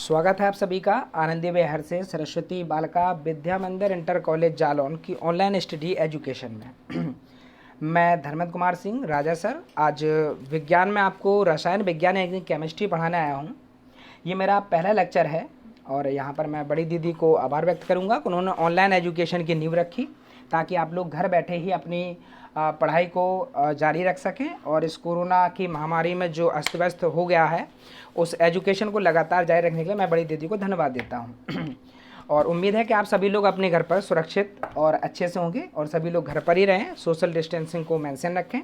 स्वागत है आप सभी का आनंदी विहार से सरस्वती बालिका विद्या मंदिर इंटर कॉलेज जालौन की ऑनलाइन स्टडी एजुकेशन में। मैं धर्मेंद्र कुमार सिंह राजा सर आज विज्ञान में आपको रसायन विज्ञान यानी केमिस्ट्री पढ़ाने आया हूँ। ये मेरा पहला लेक्चर है और यहाँ पर मैं बड़ी दीदी को आभार व्यक्त करूँगा कि उन्होंने ऑनलाइन एजुकेशन की नींव रखी ताकि आप लोग घर बैठे ही अपनी पढ़ाई को जारी रख सकें और इस कोरोना की महामारी में जो अस्त व्यस्त हो गया है उस एजुकेशन को लगातार जारी रखने के लिए मैं बड़ी दीदी को धन्यवाद देता हूँ। और उम्मीद है कि आप सभी लोग अपने घर पर सुरक्षित और अच्छे से होंगे और सभी लोग घर पर ही रहें, सोशल डिस्टेंसिंग को मेंशन रखें।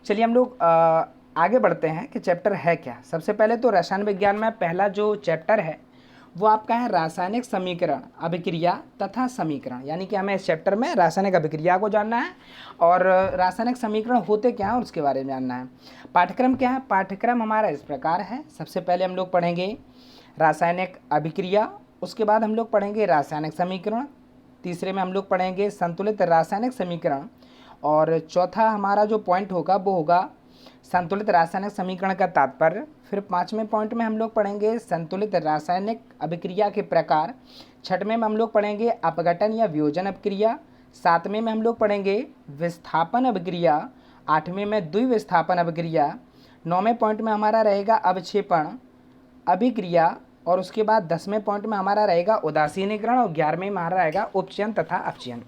चलिए हम लोग आगे बढ़ते हैं कि चैप्टर है क्या। सबसे पहले तो रसायन विज्ञान में पहला जो चैप्टर है वो आपका है रासायनिक समीकरण, अभिक्रिया तथा समीकरण, यानी कि हमें इस चैप्टर में रासायनिक अभिक्रिया को जानना है और रासायनिक समीकरण होते क्या हैं और उसके बारे में जानना है। पाठ्यक्रम क्या है? पाठ्यक्रम हमारा इस प्रकार है। सबसे पहले हम लोग पढ़ेंगे रासायनिक अभिक्रिया, उसके बाद हम लोग पढ़ेंगे रासायनिक समीकरण, तीसरे में हम लोग पढ़ेंगे संतुलित रासायनिक समीकरण और चौथा हमारा जो पॉइंट होगा वो होगा संतुलित रासायनिक समीकरण का तात्पर्य। फिर पाँचवें पॉइंट में हम लोग पढ़ेंगे संतुलित रासायनिक अभिक्रिया के प्रकार। छठवें में हम लोग पढ़ेंगे अपघटन या वियोजन अभिक्रिया। सातवें में हम लोग पढ़ेंगे विस्थापन अभिक्रिया। आठवें में द्विविस्थापन अभिक्रिया। नौवें पॉइंट में हमारा रहेगा अवक्षेपण अभिक्रिया और उसके बाद 10वें पॉइंट में हमारा रहेगा उदासीनीकरण और 11वें में हमारा रहेगा उपचयन तथा अपचयन।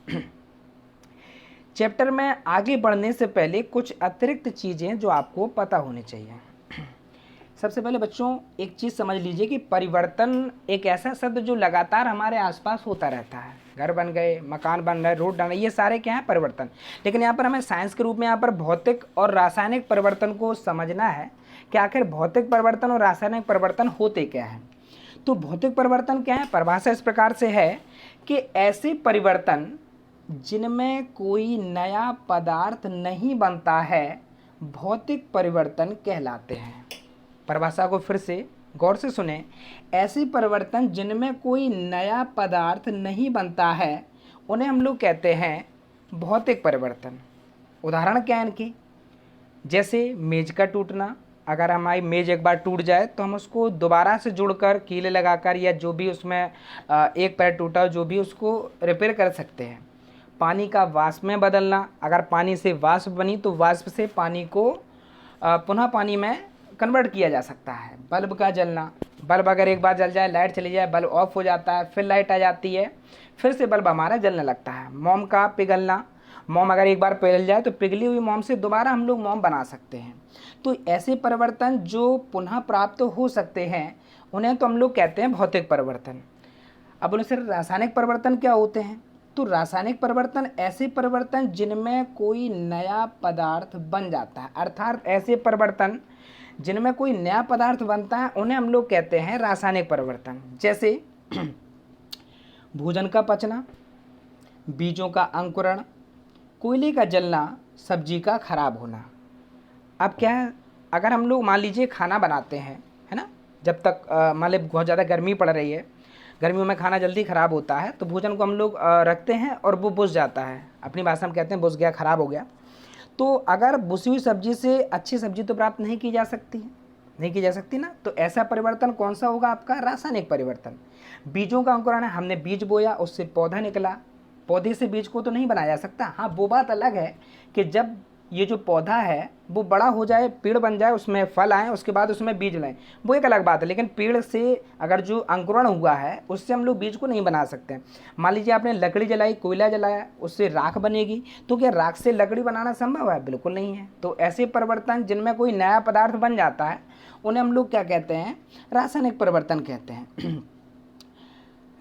चैप्टर में आगे बढ़ने से पहले कुछ अतिरिक्त चीज़ें जो आपको पता होनी चाहिए। सबसे पहले बच्चों एक चीज़ समझ लीजिए कि परिवर्तन एक ऐसा शब्द जो लगातार हमारे आसपास होता रहता है। घर बन गए, मकान बन रहे, रोड बन रहे, ये सारे क्या है? परिवर्तन। लेकिन यहाँ पर हमें साइंस के रूप में यहाँ पर भौतिक और रासायनिक परिवर्तन को समझना है कि आखिर भौतिक परिवर्तन और रासायनिक परिवर्तन होते क्या है। तो भौतिक परिवर्तन क्या है? परिभाषा इस प्रकार से है कि ऐसे परिवर्तन जिनमें कोई नया पदार्थ नहीं बनता है भौतिक परिवर्तन कहलाते हैं। परिभाषा को फिर से गौर से सुने। ऐसे परिवर्तन जिनमें कोई नया पदार्थ नहीं बनता है उन्हें हम लोग कहते हैं भौतिक परिवर्तन। उदाहरण क्या है इनकी? जैसे मेज का टूटना। अगर हमारी मेज एक बार टूट जाए तो हम उसको दोबारा से जोड़कर कीले लगाकर या जो भी उसमें एक पैर टूटा जो भी उसको रिपेयर कर सकते हैं। पानी का वाष्प में बदलना। अगर पानी से वाष्प बनी तो वाष्प से पानी को पुनः पानी में कन्वर्ट किया जा सकता है। बल्ब का जलना। बल्ब अगर एक बार जल जाए, लाइट चली जाए, बल्ब ऑफ हो जाता है, फिर लाइट आ जाती है, फिर से बल्ब हमारा जलने लगता है। मोम का पिघलना। मोम अगर एक बार पिघल जाए तो पिघली हुई मोम से दोबारा हम लोग मोम बना सकते हैं। तो ऐसे परिवर्तन जो पुनः प्राप्त हो सकते हैं उन्हें तो हम लोग कहते हैं भौतिक परिवर्तन। अब उनसे रासायनिक परिवर्तन क्या होते हैं? तो रासायनिक परिवर्तन ऐसे परिवर्तन जिनमें कोई नया पदार्थ बन जाता है, अर्थात ऐसे परिवर्तन जिनमें कोई नया पदार्थ बनता है उन्हें हम लोग कहते हैं रासायनिक परिवर्तन। जैसे भोजन का पचना, बीजों का अंकुरण, कोयले का जलना, सब्जी का खराब होना। अब क्या है, अगर हम लोग मान लीजिए खाना बनाते हैं, है ना, जब तक मान लीजिए बहुत ज़्यादा गर्मी पड़ रही है, गर्मियों में खाना जल्दी ख़राब होता है तो भोजन को हम लोग रखते हैं और वो बुझ जाता है। अपनी भाषा में कहते हैं बुझ गया, ख़राब हो गया। तो अगर बुझी हुई सब्जी से अच्छी सब्जी तो प्राप्त नहीं की जा सकती है, नहीं की जा सकती ना। तो ऐसा परिवर्तन कौन सा होगा? आपका रासायनिक परिवर्तन। बीजों का अंकुरण है, हमने बीज बोया, उससे पौधा निकला। पौधे से बीज को तो नहीं बनाया जा सकता। हाँ, वो बात अलग है कि जब ये जो पौधा है वो बड़ा हो जाए, पेड़ बन जाए, उसमें फल आए, उसके बाद उसमें बीज लाएं, वो एक अलग बात है। लेकिन पेड़ से अगर जो अंकुरण हुआ है उससे हम लोग बीज को नहीं बना सकते। मान लीजिए आपने लकड़ी जलाई, कोयला जलाया, उससे राख बनेगी, तो क्या राख से लकड़ी बनाना संभव है? बिल्कुल नहीं है। तो ऐसे परिवर्तन जिनमें कोई नया पदार्थ बन जाता है उन्हें हम लोग क्या कहते हैं? रासायनिक परिवर्तन कहते हैं।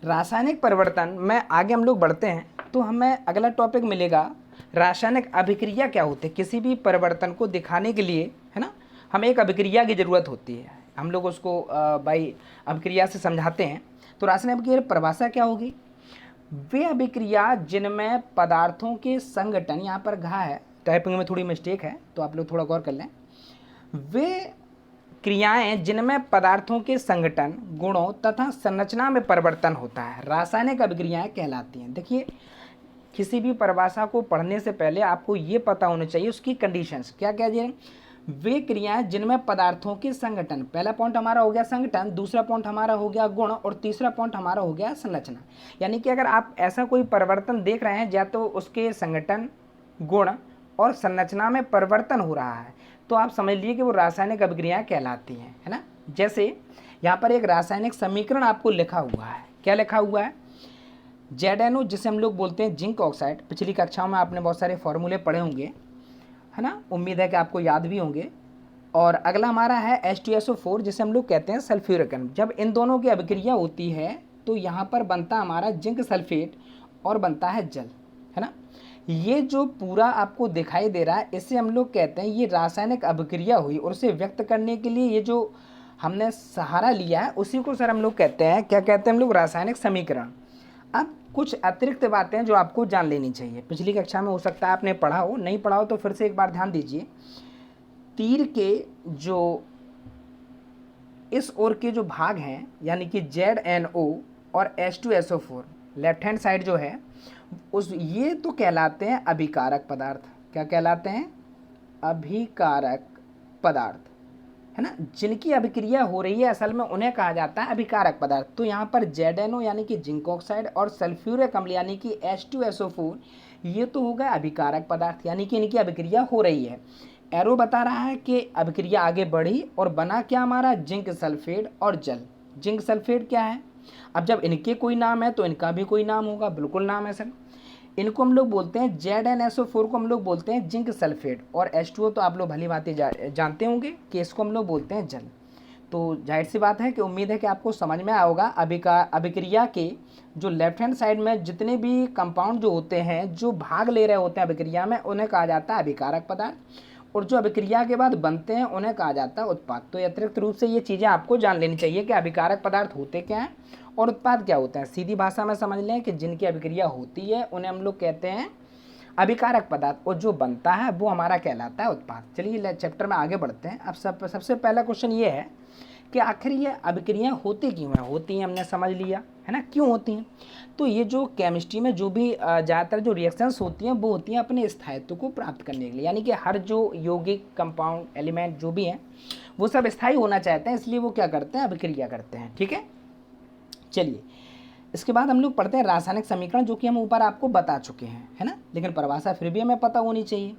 रासायनिक परिवर्तन में आगे हम लोग बढ़ते हैं तो हमें अगला टॉपिक मिलेगा रासायनिक अभिक्रिया क्या होती है। किसी भी परिवर्तन को दिखाने के लिए, है ना, हमें एक अभिक्रिया की ज़रूरत होती है। हम लोग उसको बाई अभिक्रिया से समझाते हैं। तो रासायनिक अभिक्रिया परिभाषा क्या होगी? वे अभिक्रिया जिनमें पदार्थों के संगठन, यहाँ पर घा है, टाइपिंग में थोड़ी मिस्टेक है तो आप लोग थोड़ा गौर कर लें। वे क्रियाएं जिनमें पदार्थों के संगठन, गुणों तथा संरचना में परिवर्तन होता है रासायनिक अभिक्रियाएं कहलाती हैं। देखिए, किसी भी परिभाषा को पढ़ने से पहले आपको ये पता होना चाहिए उसकी कंडीशंस क्या क्या जी। वे क्रियाएं जिनमें पदार्थों के संगठन, पहला पॉइंट हमारा हो गया संगठन, दूसरा पॉइंट हमारा हो गया गुण, और तीसरा पॉइंट हमारा हो गया संरचना। यानी कि अगर आप ऐसा कोई परिवर्तन देख रहे हैं, या तो उसके संगठन, गुण और संरचना में परिवर्तन हो रहा है, तो आप समझ लीजिए कि वो रासायनिक अभिक्रियाएं कहलाती हैं, है ना। जैसे यहाँ पर एक रासायनिक समीकरण आपको लिखा हुआ है, क्या लिखा हुआ है, ZnO, जिसे हम लोग बोलते हैं जिंक ऑक्साइड। पिछली कक्षाओं में आपने बहुत सारे फॉर्मूले पढ़े होंगे, है ना, उम्मीद है कि आपको याद भी होंगे। और अगला हमारा है H2SO4, जिसे हम लोग कहते हैं सल्फ्यूरिक एसिड। जब इन दोनों की अभिक्रिया होती है तो यहाँ पर बनता हमारा जिंक सल्फेट और बनता है जल, है ना। ये जो पूरा आपको दिखाई दे रहा है, इसे हम लोग कहते हैं ये रासायनिक अभिक्रिया हुई, और उसे व्यक्त करने के लिए ये जो हमने सहारा लिया है, उसी को सर हम लोग कहते हैं, क्या कहते हैं हम लोग, रासायनिक समीकरण। अब कुछ अतिरिक्त बातें जो आपको जान लेनी चाहिए, पिछली कक्षा में हो सकता है आपने पढ़ा हो, नहीं पढ़ा हो तो फिर से एक बार ध्यान दीजिए। तीर के जो इस ओर के जो भाग हैं, यानी कि ZnO और H2SO4, लेफ्ट हैंड साइड जो है उस, ये तो कहलाते हैं अभिकारक पदार्थ। क्या कहलाते हैं, अभिकारक पदार्थ, है ना। जिनकी अभिक्रिया हो रही है असल में उन्हें कहा जाता है अभिकारक पदार्थ। तो यहाँ पर ZnO यानी कि जिंक ऑक्साइड और सल्फ्यूरिक अम्ल यानी कि H2SO4, ये तो हो गए अभिकारक पदार्थ, यानी कि इनकी अभिक्रिया हो रही है। एरो बता रहा है कि अभिक्रिया आगे बढ़ी और बना क्या हमारा, जिंक सल्फेट और जल। जिंक सल्फेट क्या है, अब जब इनके कोई नाम है तो इनका भी कोई नाम होगा, बिल्कुल नाम है सर। इनको हम लोग बोलते हैं ZnSO4 को हम लोग बोलते हैं जिंक सल्फेट, और H2O तो आप लोग भली भांति जानते होंगे कि इसको हम लोग बोलते हैं जल। तो जाहिर सी बात है कि उम्मीद है कि आपको समझ में आया होगा। अभिक्रिया के जो लेफ्ट हैंड साइड में जितने भी कंपाउंड जो होते हैं, जो भाग ले रहे होते हैं अभिक्रिया में, उन्हें कहा जाता है अभिकारक पदार्थ, और जो अभिक्रिया के बाद बनते हैं उन्हें कहा जाता है उत्पाद। तो अतिरिक्त रूप से ये चीज़ें आपको जान लेनी चाहिए कि अभिकारक पदार्थ होते क्या हैं और उत्पाद क्या होते हैं। सीधी भाषा में समझ लें कि जिनकी अभिक्रिया होती है उन्हें हम लोग कहते हैं अभिकारक पदार्थ, और जो बनता है वो हमारा कहलाता है उत्पाद। चलिए चैप्टर में आगे बढ़ते हैं। अब सबसे पहला क्वेश्चन ये है कि आखिर ये अभिक्रियाएं होती क्यों हैं। होती हैं हमने समझ लिया, है ना, क्यों होती हैं। तो ये जो केमिस्ट्री में जो भी ज़्यादातर जो रिएक्शंस होती हैं वो होती हैं अपने स्थायित्व को प्राप्त करने के लिए, यानी कि हर जो यौगिक कंपाउंड एलिमेंट जो भी हैं वो सब स्थायी होना चाहते हैं, इसलिए वो क्या करते हैं, अभिक्रिया करते हैं, ठीक है। चलिए इसके बाद हम लोग पढ़ते हैं रासायनिक समीकरण, जो कि हम ऊपर आपको बता चुके हैं, है ना, लेकिन परिभाषा फिर भी हमें पता होनी चाहिए।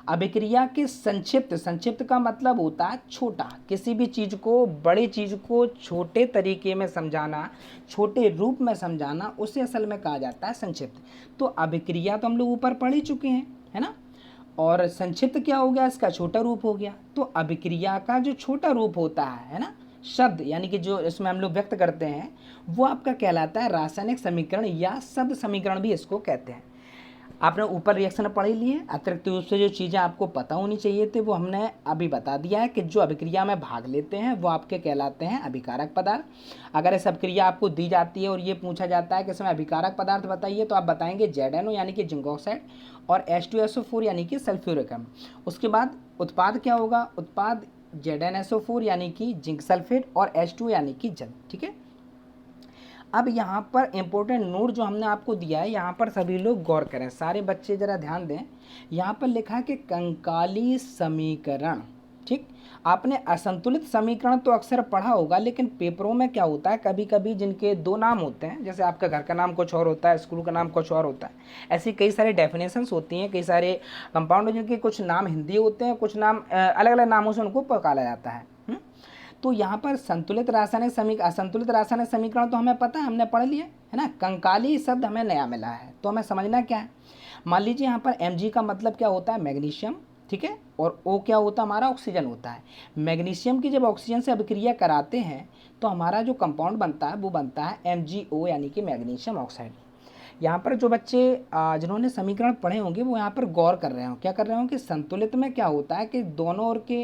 अभिक्रिया के संक्षिप्त का मतलब होता है छोटा, किसी भी चीज़ को, बड़ी चीज़ को छोटे तरीके में समझाना, छोटे रूप में समझाना, उसे असल में कहा जाता है संक्षिप्त। तो अभिक्रिया तो हम लोग ऊपर पढ़ ही चुके हैं, है ना, और संक्षिप्त क्या हो गया, इसका छोटा रूप हो गया। तो अभिक्रिया का जो छोटा रूप होता है ना, शब्द यानी कि जो इसमें हम लोग व्यक्त करते हैं, वो आपका कहलाता है रासायनिक समीकरण, या शब्द समीकरण भी इसको कहते हैं। आपने ऊपर रिएक्शन पढ़ ही लिए, अतिरिक्त रूप से जो चीज़ें आपको पता होनी चाहिए थे वो हमने अभी बता दिया है कि जो अभिक्रिया में भाग लेते हैं वो आपके कहलाते हैं अभिकारक पदार्थ। अगर इस अभिक्रिया आपको दी जाती है और ये पूछा जाता है कि इसमें अभिकारक पदार्थ बताइए, तो आप बताएंगे ZnO यानी कि जिंक ऑक्साइड और H2SO4 यानी कि सल्फ्यूरिक एसिड। उसके बाद उत्पाद क्या होगा, उत्पाद ZnSO4 यानी कि जिंक सल्फेट और H2 यानी कि जल, ठीक है। अब यहाँ पर इम्पोर्टेंट नोट जो हमने आपको दिया है, यहाँ पर सभी लोग गौर करें, सारे बच्चे ज़रा ध्यान दें। यहाँ पर लिखा है कि कंकाली समीकरण, ठीक। आपने असंतुलित समीकरण तो अक्सर पढ़ा होगा, लेकिन पेपरों में क्या होता है, कभी कभी जिनके दो नाम होते हैं, जैसे आपका घर का नाम कुछ और होता है, स्कूल का नाम कुछ और होता है, ऐसी कई सारे डेफिनेशंस होती हैं, कई सारे कंपाउंड जिनके कुछ नाम हिंदी होते हैं, कुछ नाम अलग अलग नामों से उनको पुकारा जाता है। तो यहाँ पर असंतुलित रासायनिक समीकरण तो हमें पता है, हमने पढ़ लिया, है ना। कंकाली शब्द हमें नया मिला है, तो हमें समझना क्या है। मान लीजिए यहाँ पर Mg का मतलब क्या होता है, मैग्नीशियम, ठीक है, और O क्या होता है हमारा, ऑक्सीजन होता है। मैग्नीशियम की जब ऑक्सीजन से अभिक्रिया कराते हैं तो हमारा जो कंपाउंड बनता है वो बनता है MgO यानी कि मैग्नीशियम ऑक्साइड। यहाँ पर जो बच्चे जिन्होंने समीकरण पढ़े होंगे वो यहाँ पर गौर कर रहे हो, क्या कर रहे हो कि संतुलित में क्या होता है कि दोनों ओर के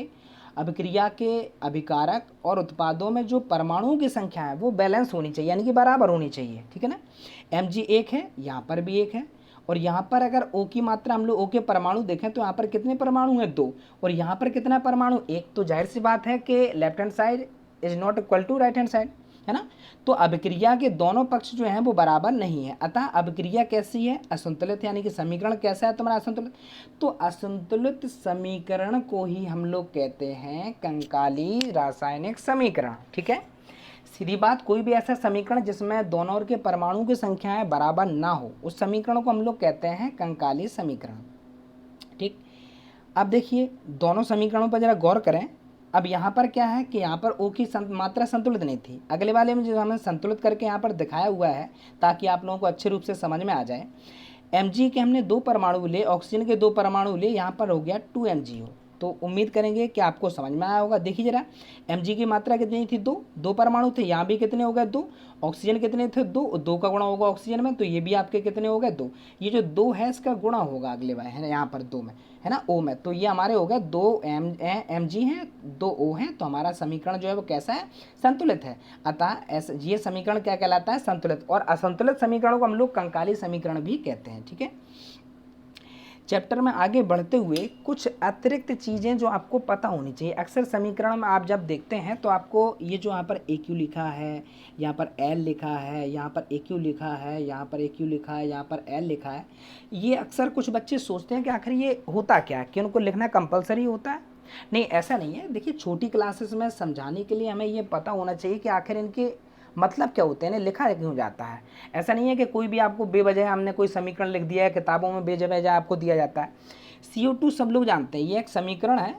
अभिक्रिया के अभिकारक और उत्पादों में जो परमाणुओं की संख्या है वो बैलेंस होनी चाहिए, यानी कि बराबर होनी चाहिए, ठीक है ना। Mg एक है, यहाँ पर भी एक है, और यहाँ पर अगर O की मात्रा हम लोग O के परमाणु देखें तो यहाँ पर कितने परमाणु हैं, 2, और यहाँ पर कितना परमाणु, 1। तो जाहिर सी बात है कि left hand side is not equal to right hand side, है ना। तो अभिक्रिया के दोनों पक्ष जो हैं वो बराबर नहीं है, अतः अभिक्रिया कैसी है, असंतुलित, यानी कि समीकरण कैसा है तुम्हारा, असंतुलित। तो असंतुलित समीकरण को ही हम लोग कहते हैं कंकाली रासायनिक समीकरण। ठीक है, सीधी बात, कोई भी ऐसा समीकरण जिसमें दोनों ओर के परमाणु की संख्याएं बराबर ना हो, उस समीकरण को हम लोग कहते हैं कंकाली समीकरण। ठीक, अब देखिए दोनों समीकरणों पर जरा गौर करें। अब यहाँ पर क्या है कि यहाँ पर O की मात्रा संतुलित नहीं थी, अगले वाले में जो हमें संतुलित करके यहाँ पर दिखाया हुआ है ताकि आप लोगों को अच्छे रूप से समझ में आ जाए। Mg के हमने 2 परमाणु ले, ऑक्सीजन के 2 परमाणु ले, यहाँ पर हो गया 2MgO। तो उम्मीद करेंगे कि आपको समझ में आया होगा। देखिए जरा, Mg की मात्रा कितनी थी, 2 परमाणु थे, यहाँ भी कितने हो गए 2, ऑक्सीजन कितने थे 2 का गुणा होगा ऑक्सीजन में, तो ये भी आपके कितने हो गए 2, ये जो 2 है इसका गुणा होगा अगले बार, है ना, यहाँ पर 2 में, है ना, O में, तो ये हमारे हो गए 2 Mg हैं 2 O हैं, तो हमारा समीकरण जो है वो कैसा है, संतुलित है। अतः ये समीकरण क्या कहलाता है, संतुलित। और असंतुलित समीकरणों को हम लोग कंकाली समीकरण भी कहते हैं। ठीक है, चैप्टर में आगे बढ़ते हुए कुछ अतिरिक्त चीज़ें जो आपको पता होनी चाहिए। अक्सर समीकरण में आप जब देखते हैं तो आपको ये जो यहाँ पर AQ लिखा है, यहाँ पर L लिखा है, यहाँ पर AQ लिखा है, यहाँ पर AQ लिखा है, यहाँ पर L लिखा है, ये अक्सर कुछ बच्चे सोचते हैं कि आखिर ये होता क्या है, कि उनको लिखना कंपलसरी होता है। नहीं, ऐसा नहीं है। देखिए, छोटी क्लासेस में समझाने के लिए हमें ये पता होना चाहिए कि आखिर इनके मतलब क्या होते हैं, इन्हें लिखा क्यों जाता है। ऐसा नहीं है कि कोई भी आपको बेवजह हमने कोई समीकरण लिख दिया है, किताबों में बेवजह आपको दिया जाता है। CO2 सब लोग जानते हैं, ये एक समीकरण है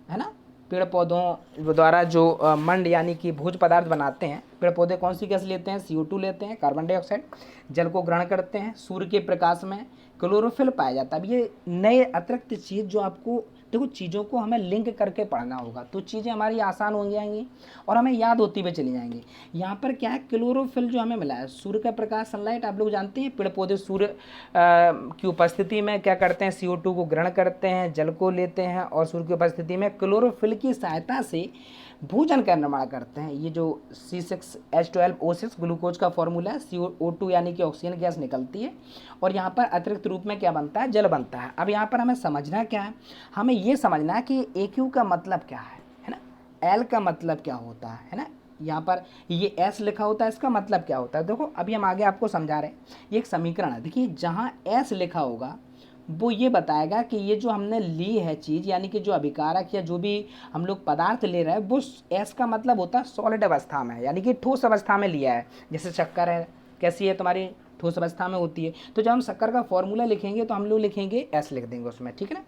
ना। पेड़ पौधों द्वारा जो मंड यानी कि भोज्य पदार्थ बनाते हैं, पेड़ पौधे कौन सी गैस लेते हैं, CO2 लेते हैं, कार्बन डाइऑक्साइड, जल को ग्रहण करते हैं, सूर्य के प्रकाश में क्लोरोफिल पाया जाता है। अब ये नए अतिरिक्त चीज़ जो आपको, देखो चीज़ों को हमें लिंक करके पढ़ना होगा तो चीज़ें हमारी आसान हो जाएंगी और हमें याद होती हुई चली जाएंगी। यहाँ पर क्या है, क्लोरोफिल जो हमें मिला है, सूर्य का प्रकाश, सनलाइट, आप लोग जानते हैं पेड़ पौधे सूर्य की उपस्थिति में क्या करते हैं, CO2 को ग्रहण करते हैं, जल को लेते हैं और सूर्य की उपस्थिति में क्लोरोफिल की सहायता से भोजन का निर्माण करते हैं। ये जो C6H12O6 ग्लूकोज का फॉर्मूला है, CO2 यानी कि ऑक्सीजन गैस निकलती है और यहाँ पर अतिरिक्त रूप में क्या बनता है, जल बनता है। अब यहाँ पर हमें समझना क्या है, हमें ये समझना है कि AQ का मतलब क्या है ना, L का मतलब क्या होता है ना, यहाँ पर ये S लिखा होता है, इसका मतलब क्या होता है। देखो अभी हम आगे आपको समझा रहे हैं, ये एक समीकरण है। देखिए जहाँ S लिखा होगा वो ये बताएगा कि ये जो हमने ली है चीज़, यानी कि जो अभिकारक या जो भी हम लोग पदार्थ ले रहे हैं, वो S का मतलब होता है सॉलिड अवस्था में, यानी कि ठोस अवस्था में लिया है। जैसे शक्कर है, कैसी है तुम्हारी, ठोस अवस्था में होती है। तो जब हम शक्कर का फॉर्मूला लिखेंगे तो हम लोग लिखेंगे S लिख देंगे उसमें, ठीक है ना।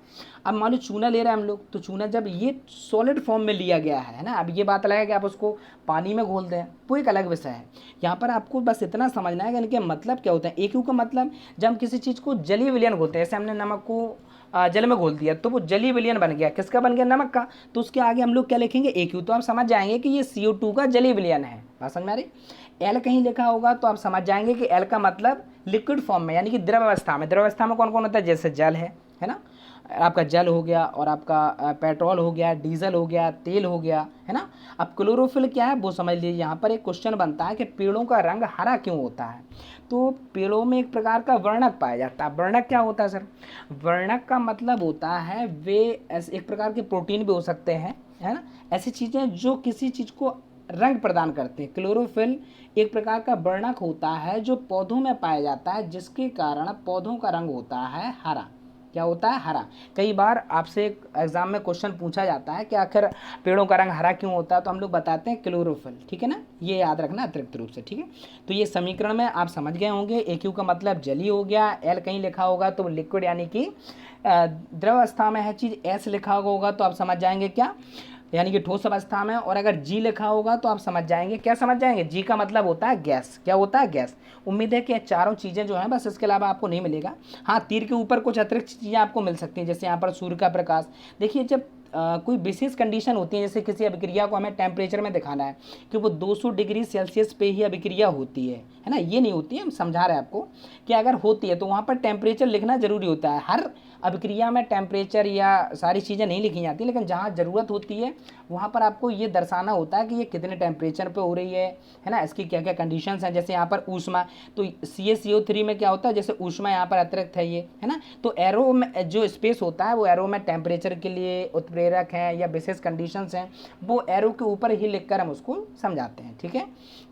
अब मान लो चूना ले रहे हैं हम लोग, तो चूना जब ये सॉलिड फॉर्म में लिया गया है ना, अब ये बात अलग है कि आप उसको पानी में घोल दें, वो एक अलग विषय है। यहाँ पर आपको बस इतना समझना है कि इनके मतलब क्या होता है। AQ का मतलब, जब हम किसी चीज़ को जलीय विलयन घोलते हैं, जैसे हमने नमक को जल में घोल दिया तो वो जलीय विलयन बन गया, किसका बन गया, नमक का। तो उसके आगे हम लोग क्या लिखेंगे, AQ। तो आप समझ जाएंगे कि ये CO2 का जलीय विलयन है। बात समझ में आ रही। L कहीं लिखा होगा तो आप समझ जाएंगे कि L का मतलब लिक्विड फॉर्म में, यानी कि द्रव अवस्था में। द्रव अवस्था में कौन कौन होता है, जैसे जल है ना, आपका जल हो गया और आपका पेट्रोल हो गया, डीजल हो गया, तेल हो गया, है ना। अब क्लोरोफिल क्या है वो समझ लीजिए। यहाँ पर एक क्वेश्चन बनता है कि पेड़ों का रंग हरा क्यों होता है। तो पेड़ों में एक प्रकार का वर्णक पाया जाता है। वर्णक क्या होता है सर, वर्णक का मतलब होता है वे एक प्रकार के प्रोटीन भी हो सकते हैं, है ना, ऐसी चीज़ें जो किसी चीज़ को रंग प्रदान करते हैं। क्लोरोफिल एक प्रकार का वर्णक होता है जो पौधों में पाया जाता है, जिसके कारण पौधों का रंग होता है हरा। क्या होता है, हरा। कई बार आपसे एक एग्जाम में क्वेश्चन पूछा जाता है कि आखिर पेड़ों का रंग हरा क्यों होता है, तो हम लोग बताते हैं क्लोरोफिल, ठीक है ना, ये याद रखना अतिरिक्त रूप से, ठीक है। तो ये समीकरण में आप समझ गए होंगे। AQ का मतलब जली हो गया, L कहीं लिखा होगा तो लिक्विड यानी कि द्रव अवस्था में है चीज़, S लिखा होगा तो आप समझ जाएंगे क्या, यानी कि ठोस अवस्था में। और अगर G लिखा होगा तो आप समझ जाएंगे, क्या समझ जाएंगे, G का मतलब होता है गैस। क्या होता है, गैस। उम्मीद है कि चारों चीज़ें जो हैं बस, इसके अलावा आपको नहीं मिलेगा। हाँ, तीर के ऊपर कुछ अतिरिक्त चीज़ें आपको मिल सकती हैं, जैसे यहाँ पर सूर्य का प्रकाश। देखिए जब कोई विशेष कंडीशन होती है, जैसे किसी अभिक्रिया को हमें टेम्परेचर में दिखाना है कि वो 200 डिग्री सेल्सियस पे ही अभिक्रिया होती है ना, ये नहीं होती है। हम समझा रहे हैं आपको कि अगर होती है तो वहाँ पर टेम्परेचर लिखना जरूरी होता है। हर अभिक्रिया में टेम्परेचर या सारी चीज़ें नहीं लिखी जाती, लेकिन जहाँ ज़रूरत होती है वहाँ पर आपको ये दर्शाना होता है कि ये कितने टेम्परेचर पे हो रही है ना, इसकी क्या क्या कंडीशंस हैं। जैसे यहाँ पर ऊष्मा, तो CaCO3 में क्या होता है, जैसे ऊष्मा यहाँ पर अतिरिक्त है ये, है ना। तो एरो में जो स्पेस होता है वो एरो में टेम्परेचर के लिए, उत्प्रेरक प्रेरक हैं या विशेष कंडीशंस हैं, वो एरो के ऊपर ही लिखकर हम उसको समझाते हैं। ठीक है,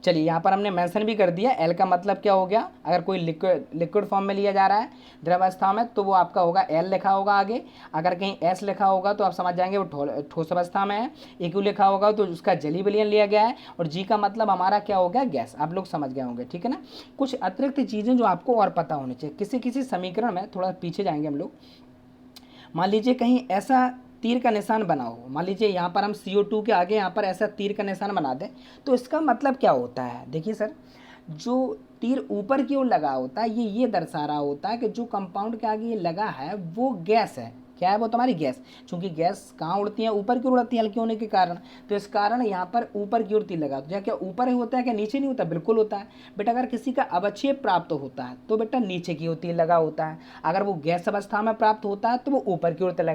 चलिए यहाँ पर हमने मेंशन भी कर दिया। एल का मतलब क्या हो गया, अगर कोई लिक्विड फॉर्म में लिया जा रहा है द्रवावस्था में तो वो आपका होगा एल लिखा होगा आगे। अगर कहीं एस लिखा होगा तो आप समझ जाएंगे वो ठोस अवस्था में है। एक्यू लिखा होगा तो उसका जली विलयन लिया गया है। और जी का मतलब हमारा क्या हो गया, गैस। आप लोग समझ गए होंगे, ठीक है ना। कुछ अतिरिक्त चीज़ें जो आपको और पता होनी चाहिए। किसी किसी समीकरण में थोड़ा पीछे जाएंगे हम लोग। मान लीजिए कहीं ऐसा तीर का निशान बना हो, मान लीजिए यहाँ पर हम CO2 के आगे यहाँ पर ऐसा तीर का निशान बना दें, तो इसका मतलब क्या होता है। देखिए सर, जो तीर ऊपर की ओर लगा होता है ये दर्शा रहा होता है कि जो कंपाउंड के आगे ये लगा है वो गैस है। क्या है वो, तुम्हारी गैस। क्योंकि गैस कहाँ उड़ती है, ऊपर की ओर उड़ती है हल्की होने के कारण। तो इस कारण यहाँ पर ऊपर की ओर तीर लगा। तो क्या ऊपर ही होता है, क्या नीचे नहीं होता, बिल्कुल होता है बेटा। अगर किसी का अवक्षेप प्राप्त होता है तो बेटा नीचे की ओर तीर लगा होता है। अगर वो गैस अवस्था में प्राप्त होता है तो वो ऊपर की ओर तीर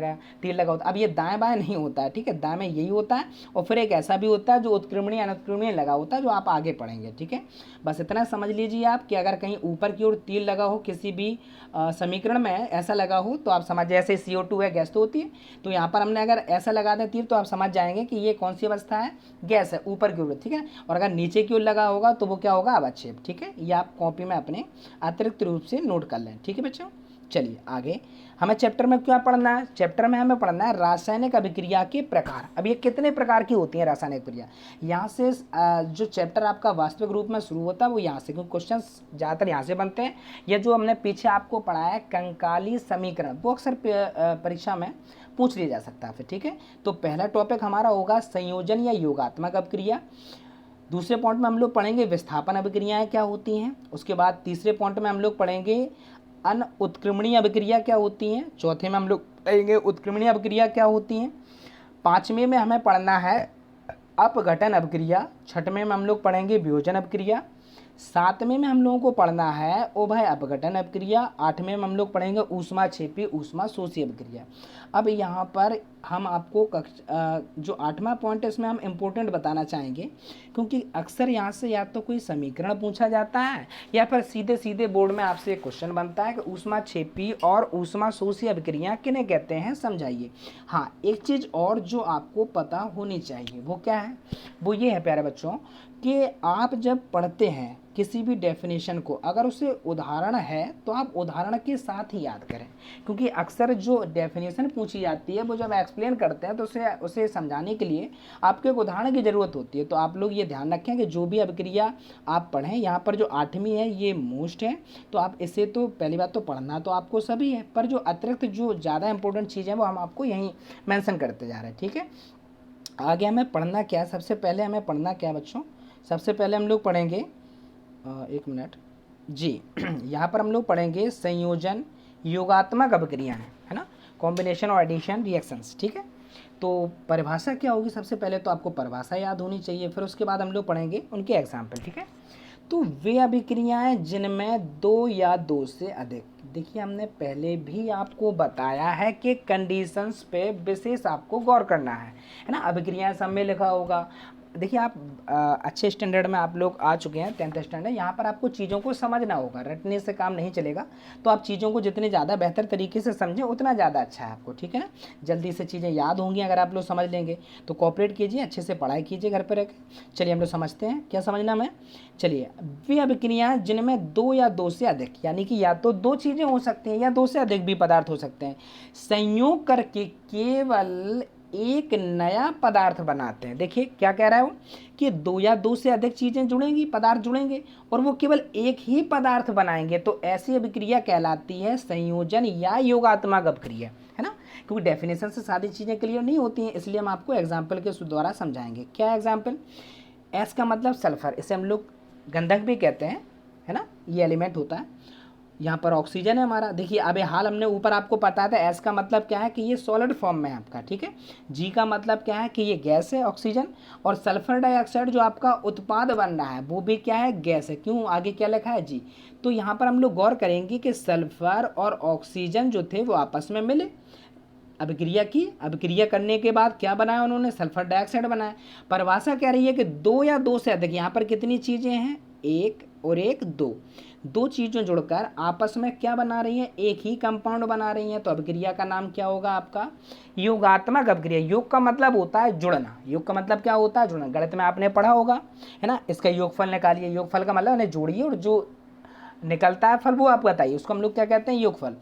लगा होता है। अब ये दाएं बाएं नहीं होता है, ठीक है, दाएं में यही होता है। और फिर एक ऐसा भी होता है जो उत्क्रमणीय अनुत्क्रमणीय लगा होता है, जो आप आगे पढ़ेंगे। ठीक है, बस इतना समझ लीजिए आप कि अगर कहीं ऊपर की ओर तीर लगा हो किसी भी समीकरण में ऐसा लगा हो तो आप समझ, जैसे CO2 है, गैस तो होती है, तो यहाँ पर हमने अगर ऐसा लगा दें तीर तो आप समझ जाएंगे कि ये कौन सी अवस्था है, गैस है, ऊपर की ओर। ठीक है, और अगर नीचे की ओर लगा होगा तो वो क्या होगा, अवक्षेप। ठीक है, ये आप कॉपी में अपने अतिरिक्त रूप से नोट कर लें। ठीक है बच्चों, चलिए आगे हमें चैप्टर में क्या पढ़ना है। चैप्टर में हमें पढ़ना है रासायनिक अभिक्रिया के प्रकार। अब ये कितने प्रकार की होती है रासायनिक अभिक्रिया, यहाँ से जो चैप्टर आपका वास्तविक रूप में शुरू होता है वो यहाँ से, क्योंकि क्वेश्चन ज़्यादातर यहाँ से बनते हैं। या जो हमने पीछे आपको पढ़ाया है कंकाली समीकरण, वो अक्सर परीक्षा में पूछ लिया जा सकता है फिर। ठीक है, तो पहला टॉपिक हमारा होगा संयोजन या योगात्मक अभिक्रिया। दूसरे पॉइंट में हम लोग पढ़ेंगे विस्थापन अभिक्रियाएं क्या होती हैं। उसके बाद तीसरे पॉइंट में हम लोग पढ़ेंगे अनुत्क्रमणीय अभिक्रिया क्या होती हैं। चौथे में हम लोग पढ़ेंगे उत्क्रमणीय अभिक्रिया क्या होती हैं। पाँचवें में हमें पढ़ना है अपघटन अभिक्रिया। छठवें में हम लोग पढ़ेंगे वियोजन अभिक्रिया। सातवें में हम लोगों को पढ़ना है उभय अपघटन अभिक्रिया। आठवें में हम लोग पढ़ेंगे ऊष्मा क्षेपी ऊष्मा शोषी अभिक्रिया। अब यहाँ पर हम आपको जो आठवां पॉइंट है इसमें हम इम्पोर्टेंट बताना चाहेंगे, क्योंकि अक्सर यहाँ से या तो कोई समीकरण पूछा जाता है या फिर सीधे सीधे बोर्ड में आपसे एक क्वेश्चन बनता है कि ऊष्मा क्षेपी और ऊष्मा शोषी अभिक्रिया किन्हें कहते हैं, समझाइए। हाँ, एक चीज़ और जो आपको पता होनी चाहिए वो क्या है, वो ये है प्यारे बच्चों कि आप जब पढ़ते हैं किसी भी डेफिनेशन को, अगर उसे उदाहरण है तो आप उदाहरण के साथ ही याद करें, क्योंकि अक्सर जो डेफिनेशन पूछी जाती है वो जब एक्सप्लेन करते हैं तो उसे समझाने के लिए आपको एक उदाहरण की ज़रूरत होती है। तो आप लोग ये ध्यान रखें कि जो भी अभिक्रिया आप पढ़ें, यहाँ पर जो आठवीं है ये मोस्ट है, तो आप इसे तो पहली बात तो पढ़ना तो आपको सभी है, पर जो अतिरिक्त जो ज़्यादा इंपॉर्टेंट चीज़ है वो हम आपको यहीं मैंसन करते जा रहे हैं। ठीक है, आगे हमें पढ़ना क्या है, सबसे पहले हमें पढ़ना क्या है बच्चों, सबसे पहले हम लोग पढ़ेंगे एक मिनट जी यहाँ पर हम लोग पढ़ेंगे संयोजन योगात्मक अभिक्रियाएं, है ना, कॉम्बिनेशन और एडिशन रिएक्शंस। ठीक है, तो परिभाषा क्या होगी, सबसे पहले तो आपको परिभाषा याद होनी चाहिए, फिर उसके बाद हम लोग पढ़ेंगे उनके एग्जाम्पल। ठीक है, तो वे अभिक्रियाएं जिनमें दो या दो से अधिक, देखिए हमने पहले भी आपको बताया है कि कंडीशंस पे विशेष आपको गौर करना है ना। अभिक्रियाएं सब में लिखा होगा। देखिए आप अच्छे स्टैंडर्ड में आप लोग आ चुके हैं, 10th स्टैंडर्ड, यहाँ पर आपको चीज़ों को समझना होगा, रटने से काम नहीं चलेगा। तो आप चीज़ों को जितने ज़्यादा बेहतर तरीके से समझें उतना ज़्यादा अच्छा है आपको। ठीक है ना, जल्दी से चीज़ें याद होंगी अगर आप लोग समझ लेंगे। तो कोऑपरेट कीजिए, अच्छे से पढ़ाई कीजिए घर पर रह के। चलिए हम लोग समझते हैं क्या समझना में। चलिए, वे अभिक्रियाएं जिनमें दो या दो से अधिक, यानी कि या तो दो चीज़ें हो सकती हैं या दो से अधिक भी पदार्थ हो सकते हैं, संयोग करके केवल एक नया पदार्थ बनाते हैं। देखिए क्या कह रहा है वो, कि दो या दो से अधिक चीज़ें जुड़ेंगी, पदार्थ जुड़ेंगे और वो केवल एक ही पदार्थ बनाएंगे, तो ऐसी अभिक्रिया कहलाती है संयोजन या योगात्मक अभिक्रिया, है ना। क्योंकि डेफिनेशन से सारी चीज़ें क्लियर नहीं होती हैं, इसलिए हम आपको एग्जाम्पल के द्वारा समझाएंगे। क्या एग्जाम्पल, एस का मतलब सल्फर, इसे हम लोग गंधक भी कहते हैं, है ना, ये एलिमेंट होता है। यहाँ पर ऑक्सीजन है हमारा, देखिए अबे हाल हमने ऊपर आपको बताया था, एस का मतलब क्या है कि ये सॉलिड फॉर्म में है आपका। ठीक है, जी का मतलब क्या है कि ये गैस है ऑक्सीजन, और सल्फर डाइऑक्साइड जो आपका उत्पाद बन रहा है वो भी क्या है, गैस है। क्यों, आगे क्या लिखा है, जी। तो यहाँ पर हम लोग गौर करेंगे कि सल्फर और ऑक्सीजन जो थे वो आपस में मिले, अभिक्रिया की, अभिक्रिया करने के बाद क्या बनाया उन्होंने, सल्फर डाइऑक्साइड बनाया। परिभाषा कह रही है कि दो या दो से अधिक, यहाँ पर कितनी चीज़ें हैं, एक और एक 2, दो चीज़ें जुड़कर आपस में क्या बना रही हैं, एक ही कंपाउंड बना रही हैं। तो अभिक्रिया का नाम क्या होगा आपका, योगात्मक अभिक्रिया। योग का मतलब होता है जुड़ना, योग का मतलब क्या होता है, जुड़ना। गणित में आपने पढ़ा होगा, है ना। इसका योगफल निकालिए, योगफल का मतलब उन्हें जोड़िए और जो निकलता है फल वो आप बताइए, उसको हम लोग क्या कहते हैं, योगफल।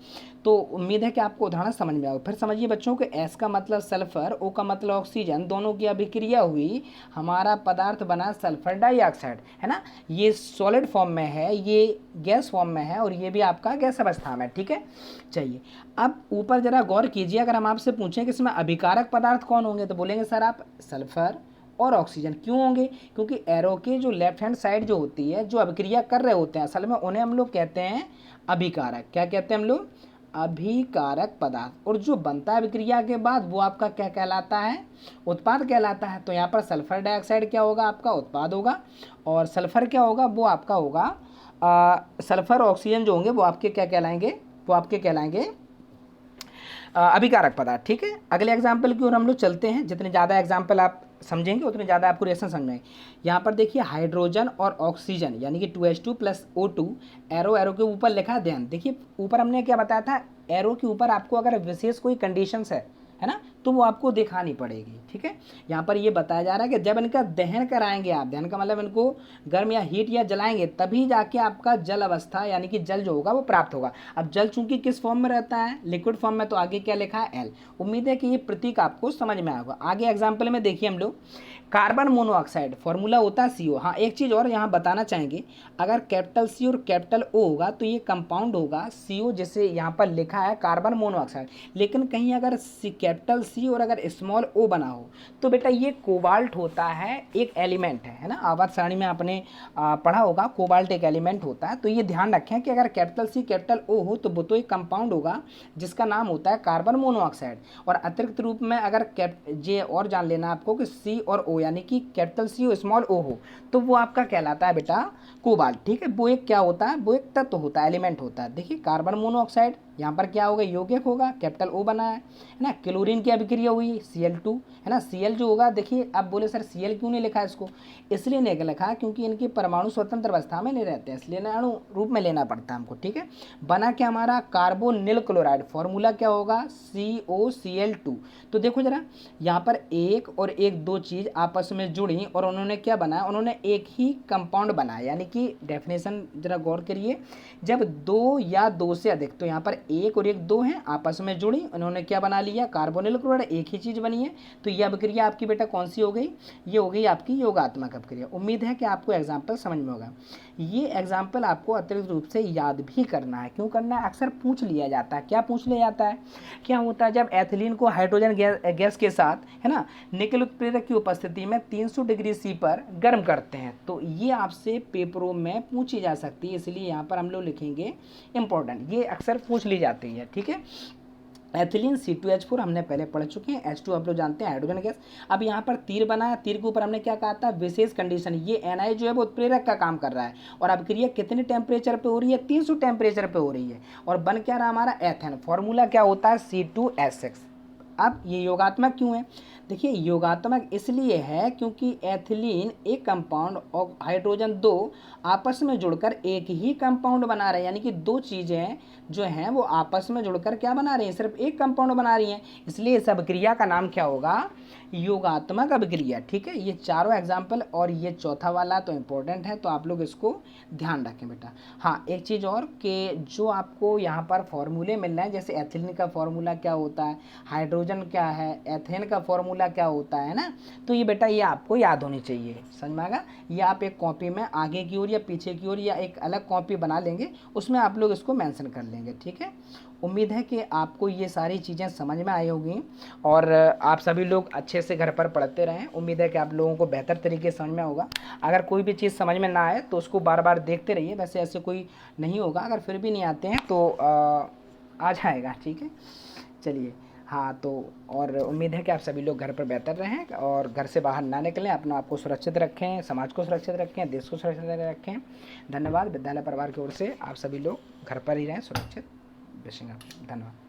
तो उम्मीद है कि आपको उदाहरण समझ में आएगा। फिर समझिए बच्चों के एस का मतलब सल्फर, ओ का मतलब ऑक्सीजन, दोनों की अभिक्रिया हुई, हमारा पदार्थ बना सल्फर डाइऑक्साइड, है ना। ये सॉलिड फॉर्म में है, ये गैस फॉर्म में है और ये भी आपका गैस अवस्था में, ठीक है। चलिए अब ऊपर जरा गौर कीजिए, अगर हम आपसे पूछें कि इसमें अभिकारक पदार्थ कौन होंगे, तो बोलेंगे सर आप सल्फर और ऑक्सीजन। क्यों होंगे, क्योंकि एरो के जो लेफ्ट हैंड साइड जो होती है, जो अभिक्रिया कर रहे होते हैं, असल में उन्हें हम लोग कहते हैं अभिकारक। क्या कहते हैं हम लोग, अभिकारक पदार्थ। और जो बनता है अभिक्रिया के बाद वो आपका क्या कहलाता है, उत्पाद कहलाता है। तो यहाँ पर सल्फर डाइऑक्साइड क्या होगा, आपका उत्पाद होगा, और सल्फर क्या होगा, वो आपका होगा सल्फर ऑक्सीजन जो होंगे वो आपके क्या कहलाएंगे, वो आपके कहलाएंगे अभिकारक पदार्थ, ठीक है। अगले एग्जाम्पल की ओर हम लोग चलते हैं। जितने ज़्यादा एग्जाम्पल आप समझेंगे उतने ज़्यादा आपको रिएक्शन समझ में आएगी। यहाँ पर देखिए हाइड्रोजन और ऑक्सीजन यानी कि 2H2 + O2, एरो एरो के ऊपर लिखा है, ध्यान देखिए ऊपर हमने क्या बताया था, एरो के ऊपर आपको अगर विशेष कोई कंडीशंस है ना, तो वो आपको दिखानी पड़ेगी, ठीक है। यहाँ पर ये बताया जा रहा है कि जब इनका दहन कराएंगे आप, दहन का मतलब इनको गर्म या हीट या जलाएंगे, तभी जाके आपका जल अवस्था यानी कि जल जो होगा वो प्राप्त होगा। अब जल चूंकि किस फॉर्म में रहता है, लिक्विड फॉर्म में, तो आगे क्या लिखा है, एल। उम्मीद है कि ये प्रतीक आपको समझ में आएगा। आगे एग्जाम्पल में देखिए हम लोग, कार्बन मोनोऑक्साइड फॉर्मूला होता है CO। हाँ एक चीज़ और यहाँ बताना चाहेंगे, अगर कैपिटल C और कैपिटल O होगा तो ये कंपाउंड होगा CO, जैसे यहाँ पर लिखा है कार्बन मोनोऑक्साइड। लेकिन कहीं अगर कैपिटल C और अगर स्मॉल O बना हो तो बेटा ये कोबाल्ट होता है, एक एलिमेंट है ना। आवर्त सारणी में आपने पढ़ा होगा, कोबाल्ट एक एलिमेंट होता है। तो ये ध्यान रखें कि अगर कैपिटल C कैपिटल O हो तो वो तो एक कंपाउंड होगा जिसका नाम होता है कार्बन मोनोऑक्साइड। और अतिरिक्त रूप में अगर ये और जान लेना आपको कि C और O यानी कि कैपिटल C और स्मॉल O हो तो वो आपका कहलाता है बेटा कोबाल्ट, ठीक है। वो एक क्या होता है, वो एक तत्व होता है, एलिमेंट होता है। देखिए कार्बन मोनोऑक्साइड यहाँ पर क्या होगा, यौगिक होगा, कैपिटल O बना है ना। क्लोरीन की अभिक्रिया हुई Cl2, है ना। Cl जो होगा, देखिए अब बोले सर Cl क्यों नहीं लिखा इसको, इसलिए नहीं लिखा क्योंकि इनकी परमाणु स्वतंत्र अवस्था में नहीं रहते हैं, इसलिए अणु रूप में लेना पड़ता है हमको, ठीक है। बना क्या हमारा कार्बोनिल क्लोराइड, फॉर्मूला क्या होगा, COCl2। तो देखो जरा यहाँ पर एक और एक दो चीज़ आपस में जुड़ी और उन्होंने क्या बनाया, उन्होंने एक ही कंपाउंड बनाया। यानी कि डेफिनेशन जरा गौर करिए, जब दो या दो से अधिक, तो यहाँ पर एक और एक दो हैं आपस में जुड़ी, उन्होंने क्या बना लिया, कार्बोनिल क्लोराइड, एक ही चीज़ बनी है। तो यह अभिक्रिया आपकी बेटा कौन सी हो गई, ये हो गई आपकी योगात्मक अभिक्रिया। उम्मीद है कि आपको एग्जाम्पल समझ में होगा। ये एग्जाम्पल आपको अतिरिक्त रूप से याद भी करना है। क्यों करना है, अक्सर पूछ लिया जाता है। क्या पूछ लिया जाता है, क्या होता है जब एथिलीन को हाइड्रोजन गैस के साथ, है ना, निकेल उत्प्रेरक की उपस्थिति में 300 डिग्री C पर गर्म करते हैं, तो ये आपसे पेपरों में पूछी जा सकती है, इसलिए यहाँ पर हम लोग लिखेंगे इंपॉर्टेंट। ये अक्सर पूछ ली जाती है, ठीक है। एथिलीन C2H4 हमने पहले पढ़ चुके हैं, H2 आप लोग जानते हैं हाइड्रोजन गैस। अब यहाँ पर तीर बना है, तीर के ऊपर हमने क्या कहा था, विशेष कंडीशन, ये Ni जो है वो उत्प्रेरक का काम कर रहा है और अभिक्रिया कितने टेम्परेचर पे हो रही है, 300 टेम्परेचर पे हो रही है। और बन क्या रहा हमारा एथेन, फॉर्मूला क्या होता है, C2H6। अब ये योगात्मक क्यों है, देखिए योगात्मक इसलिए है क्योंकि एथिलीन एक कंपाउंड और हाइड्रोजन दो आपस में जुड़कर एक ही कंपाउंड बना रहे हैं। यानी कि दो चीज़ें जो हैं वो आपस में जुड़कर क्या बना रही हैं, सिर्फ एक कंपाउंड बना रही हैं, इसलिए इस अभिक्रिया का नाम क्या होगा, योगात्मक अभिक्रिया, ठीक है। ये चारों एग्जाम्पल और ये चौथा वाला तो इम्पोर्टेंट है, तो आप लोग इसको ध्यान रखें बेटा। हाँ एक चीज़ और कि जो आपको यहाँ पर फॉर्मूले मिल रहे हैं, जैसे एथिलीन का फॉर्मूला क्या होता है, हाइड्रोजन क्या है, एथेन का फॉर्मूला क्या होता है ना, तो ये बेटा ये आपको याद होनी चाहिए, समझ में आएगा। ये आप एक कॉपी में आगे की ओर या पीछे की ओर या एक अलग कॉपी बना लेंगे, उसमें आप लोग इसको मेंशन कर लेंगे, ठीक है। उम्मीद है कि आपको ये सारी चीज़ें समझ में आई होंगी और आप सभी लोग अच्छे से घर पर पढ़ते रहें। उम्मीद है कि आप लोगों को बेहतर तरीके से समझ में होगा। अगर कोई भी चीज़ समझ में ना आए तो उसको बार बार देखते रहिए, वैसे ऐसे कोई नहीं होगा, अगर फिर भी नहीं आते हैं तो आ जाएगा, ठीक है। चलिए हाँ, तो और उम्मीद है कि आप सभी लोग घर पर बेहतर रहें और घर से बाहर ना निकलें, अपना आपको सुरक्षित रखें, समाज को सुरक्षित रखें, देश को सुरक्षित रखें। धन्यवाद। विद्यालय परिवार की ओर से आप सभी लोग घर पर ही रहें, सुरक्षित। धन्यवाद।